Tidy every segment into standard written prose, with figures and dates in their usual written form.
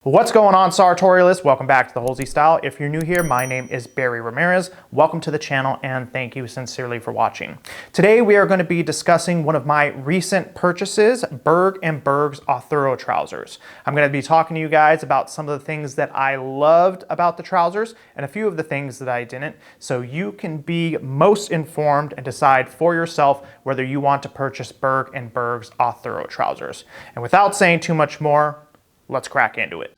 What's going on, sartorialists? Welcome back to the thehulseystyle. If you're new here, my name is Barry Ramirez. Welcome to the channel and thank you sincerely for watching. Today we are going to be discussing one of my recent purchases, Berg Berg's Arthuro Trousers. I'm going to be talking to you guys about some of the things that I loved about the trousers and a few of the things that I didn't, so you can be most informed and decide for yourself whether you want to purchase Berg Berg's Arthuro Trousers. And without saying too much more, let's crack into it.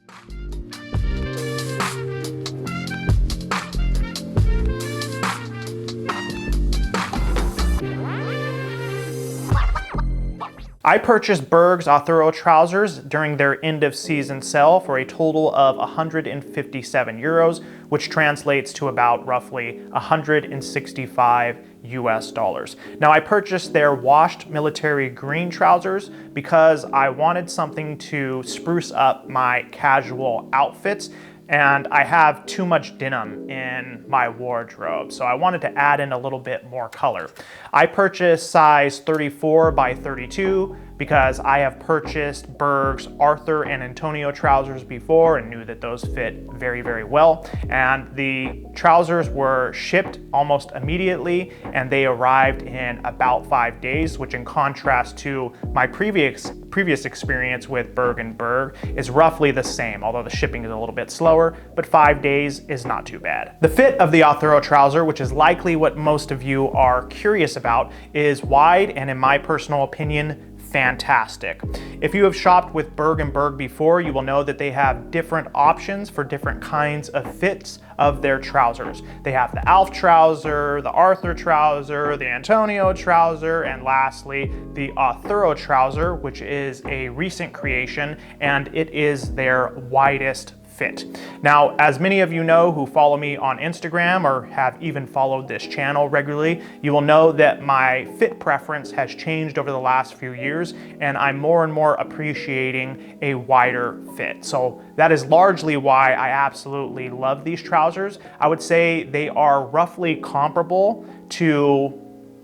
I purchased Berg's Arthuro Trousers during their end of season sale for a total of 157 euros, which translates to about roughly 165 US dollars. Now, I purchased their washed military green trousers because I wanted something to spruce up my casual outfits, and I have too much denim in my wardrobe, so I wanted to add in a little bit more color. I purchased size 34 by 32 because I have purchased Berg's Arthur and Antonio trousers before and knew that those fit very, very well. And the trousers were shipped almost immediately and they arrived in about 5 days, which in contrast to my previous experience with Berg Berg is roughly the same, although the shipping is a little bit slower, but 5 days is not too bad. The fit of the Arthuro trouser, which is likely what most of you are curious about, is wide and, in my personal opinion, fantastic. If you have shopped with Berg Berg before, you will know that they have different options for different kinds of fits of their trousers. They have the Alf trouser, the Arthur trouser, the Antonio trouser, and lastly, the Arthuro trouser, which is a recent creation, and it is their widest fit. Now, as many of you know who follow me on Instagram or have even followed this channel regularly, you will know that my fit preference has changed over the last few years, and I'm more and more appreciating a wider fit. So that is largely why I absolutely love these trousers. I would say they are roughly comparable to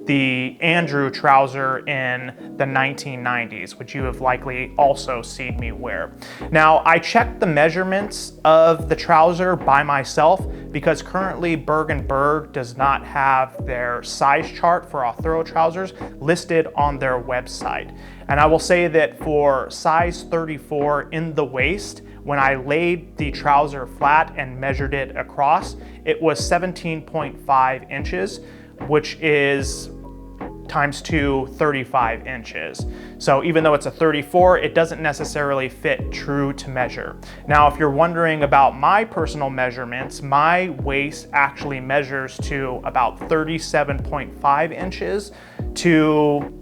the Andrew trouser in the 1990s, which you have likely also seen me wear. Now, I checked the measurements of the trouser by myself because currently Berg Berg does not have their size chart for Arthuro trousers listed on their website. And I will say that for size 34 in the waist, when I laid the trouser flat and measured it across, it was 17.5 inches, which is times 2, 35 inches. So even though it's a 34, it doesn't necessarily fit true to measure. Now, if you're wondering about my personal measurements, my waist actually measures to about 37.5 inches to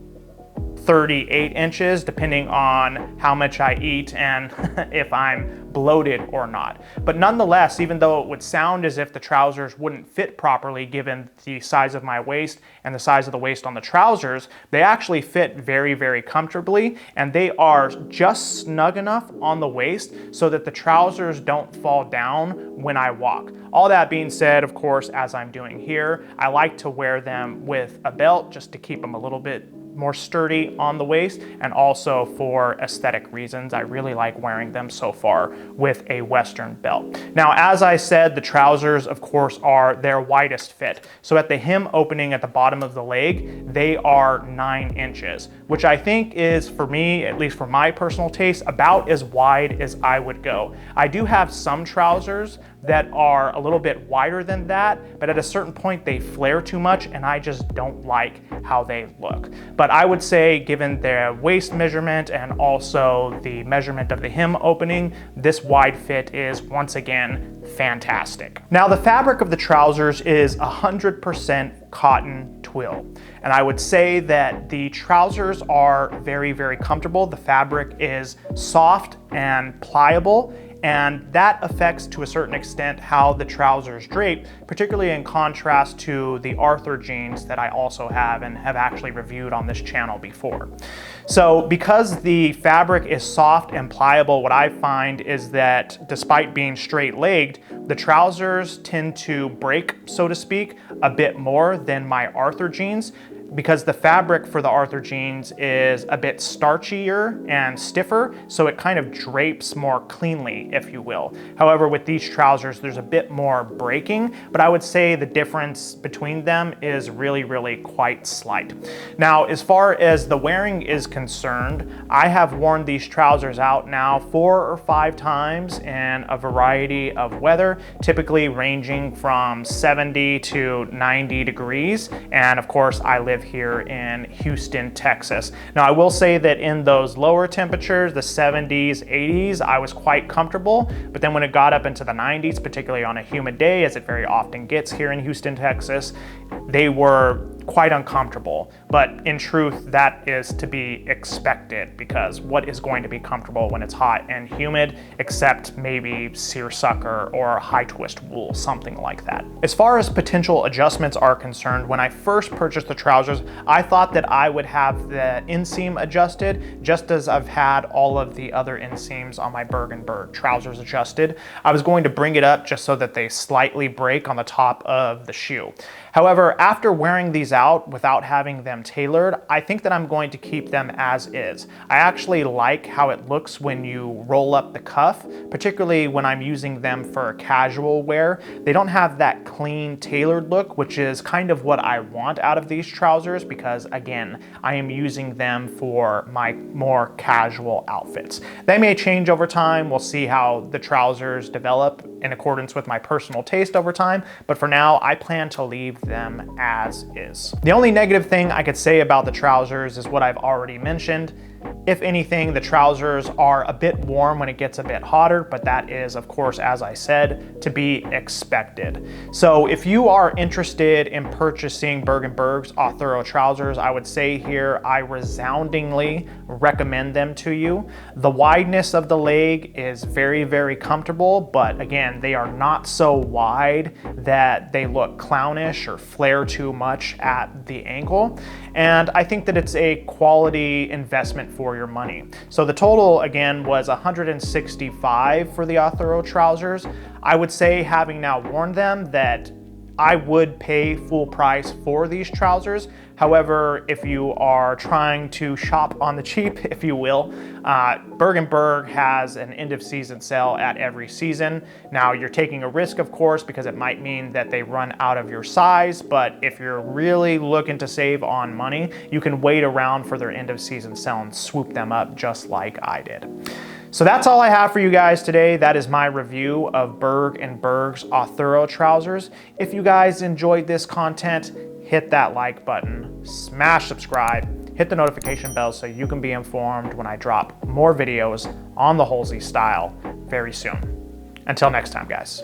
38 inches, depending on how much I eat and if I'm bloated or not. But nonetheless, even though it would sound as if the trousers wouldn't fit properly given the size of my waist and the size of the waist on the trousers, they actually fit very, very comfortably, and they are just snug enough on the waist so that the trousers don't fall down when I walk. All that being said, of course, as I'm doing here, I like to wear them with a belt just to keep them a little bit more sturdy on the waist, and also for aesthetic reasons. I really like wearing them so far with a Western belt. Now, as I said, the trousers, of course, are their widest fit. So at the hem opening at the bottom of the leg, they are 9 inches, which I think is, for me, at least for my personal taste, about as wide as I would go. I do have some trousers that are a little bit wider than that, but at a certain point they flare too much and I just don't like how they look. But I would say, given their waist measurement and also the measurement of the hem opening, this wide fit is once again fantastic. Now, the fabric of the trousers is 100% cotton twill. And I would say that the trousers are very, very comfortable. The fabric is soft and pliable, and that affects to a certain extent how the trousers drape, particularly in contrast to the Arthur jeans that I also have and have actually reviewed on this channel before. So because the fabric is soft and pliable, what I find is that despite being straight-legged, the trousers tend to break, so to speak, a bit more than my Arthur jeans. because the fabric for the Arthur jeans is a bit starchier and stiffer, so it kind of drapes more cleanly, if you will. However, with these trousers, there's a bit more breaking, but I would say the difference between them is really quite slight. Now, as far as the wearing is concerned, I have worn these trousers out now 4 or 5 times in a variety of weather, typically ranging from 70 to 90 degrees. And of course, I live here in Houston, Texas. Now, I will say that in those lower temperatures, the 70s, 80s, I was quite comfortable. But then when it got up into the 90s, particularly on a humid day, as it very often gets here in Houston, Texas, they were quite uncomfortable. But in truth, that is to be expected, because what is going to be comfortable when it's hot and humid, except maybe seersucker or high twist wool, something like that. As far as potential adjustments are concerned, when I first purchased the trousers, I thought that I would have the inseam adjusted, just as I've had all of the other inseams on my Berg Berg trousers adjusted. I was going to bring it up just so that they slightly break on the top of the shoe. However, after wearing these out without having them tailored, I think that I'm going to keep them as is. I actually like how it looks when you roll up the cuff, particularly when I'm using them for casual wear. They don't have that clean tailored look, which is kind of what I want out of these trousers, because again, I am using them for my more casual outfits. They may change over time. We'll see how the trousers develop in accordance with my personal taste over time, but for now, I plan to leave them as is. The only negative thing I could say about the trousers is what I've already mentioned. If anything, the trousers are a bit warm when it gets a bit hotter, but that is, of course, as I said, to be expected. So if you are interested in purchasing Berg Berg's Arthuro trousers, I would say here I resoundingly recommend them to you. The wideness of the leg is very comfortable, but again, they are not so wide that they look clownish or flare too much at the ankle. And I think that it's a quality investment for your money. So the total again was $165 for the Arthuro trousers. I would say, having now worn them, that I would pay full price for these trousers. However, if you are trying to shop on the cheap, if you will, Berg Berg has an end of season sale at every season. Now, you're taking a risk, of course, because it might mean that they run out of your size, but if you're really looking to save on money, you can wait around for their end of season sale and swoop them up just like I did. So that's all I have for you guys today. That is my review of Berg Berg's Arthuro trousers. If you guys enjoyed this content, hit that like button, smash subscribe, hit the notification bell so you can be informed when I drop more videos on the Hulsey style very soon. Until next time, guys.